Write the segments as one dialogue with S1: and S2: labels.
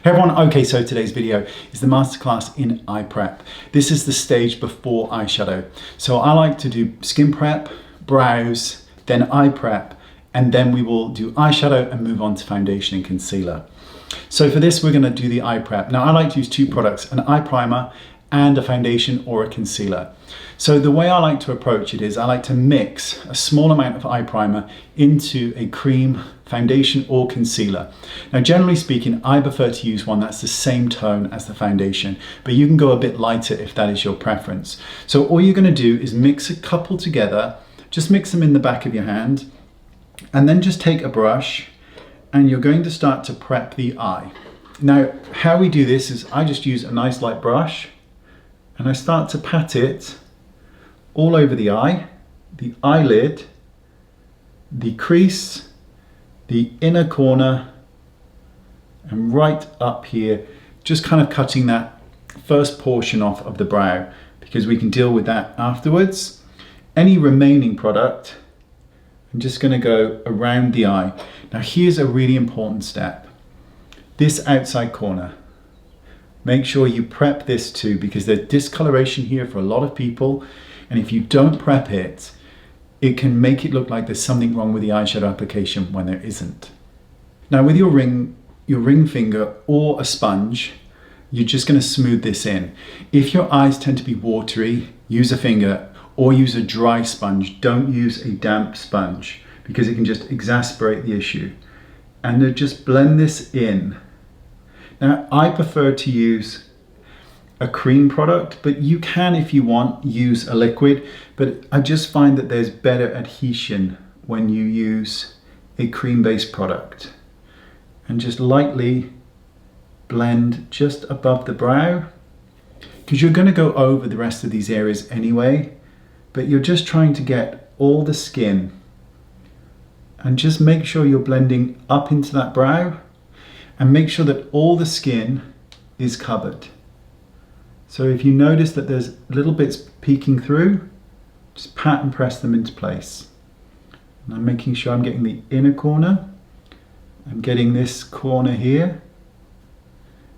S1: Hey everyone, okay, so today's video is the masterclass in eye prep. This is the stage before eyeshadow. So I like to do skin prep, brows, then eye prep, and then we will do eyeshadow and move on to foundation and concealer. So for this, we're gonna do the eye prep. Now I like to use two products, an eye primer and a foundation or a concealer. So the way I like to approach it is I like to mix a small amount of eye primer into a cream, foundation or concealer. Now generally speaking, I prefer to use one that's the same tone as the foundation, but you can go a bit lighter if that is your preference. So all you're gonna do is mix a couple together, just mix them in the back of your hand, and then just take a brush and you're going to start to prep the eye. Now, how we do this is I just use a nice light brush and I start to pat it all over the eye, the eyelid, the crease, the inner corner, and right up here, just kind of cutting that first portion off of the brow because we can deal with that afterwards. Any remaining product, I'm just going to go around the eye. Now here's a really important step. This outside corner. Make sure you prep this too because there's discoloration here for a lot of people, and if you don't prep it, it can make it look like there's something wrong with the eyeshadow application when there isn't. Now with your ring finger or a sponge, you're just going to smooth this in. If your eyes tend to be watery, use a finger or use a dry sponge. Don't use a damp sponge because it can just exacerbate the issue. And then just blend this in. Now, I prefer to use a cream product, but you can, if you want, use a liquid. But I just find that there's better adhesion when you use a cream-based product. And just lightly blend just above the brow, because you're going to go over the rest of these areas anyway, but you're just trying to get all the skin. And just make sure you're blending up into that brow. And make sure that all the skin is covered. So if you notice that there's little bits peeking through, just pat and press them into place. And I'm making sure I'm getting the inner corner. I'm getting this corner here.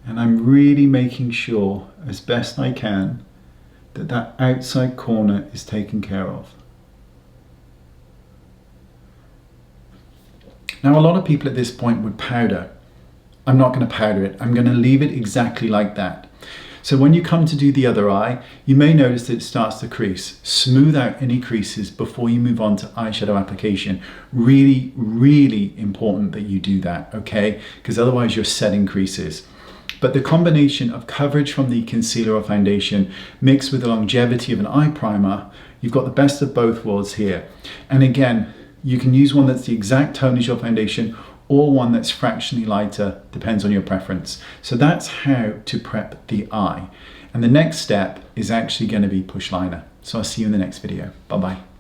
S1: And I'm really making sure, as best I can, that that outside corner is taken care of. Now a lot of people at this point would powder. I'm not going to powder it. I'm going to leave it exactly like that. So when you come to do the other eye, you may notice that it starts to crease. Smooth out any creases before you move on to eyeshadow application. Really, really important that you do that, okay? Because otherwise you're setting creases. But the combination of coverage from the concealer or foundation mixed with the longevity of an eye primer, you've got the best of both worlds here. And again, you can use one that's the exact tone as your foundation or one that's fractionally lighter, depends on your preference. So that's how to prep the eye. And the next step is actually going to be push liner. So I'll see you in the next video. Bye-bye.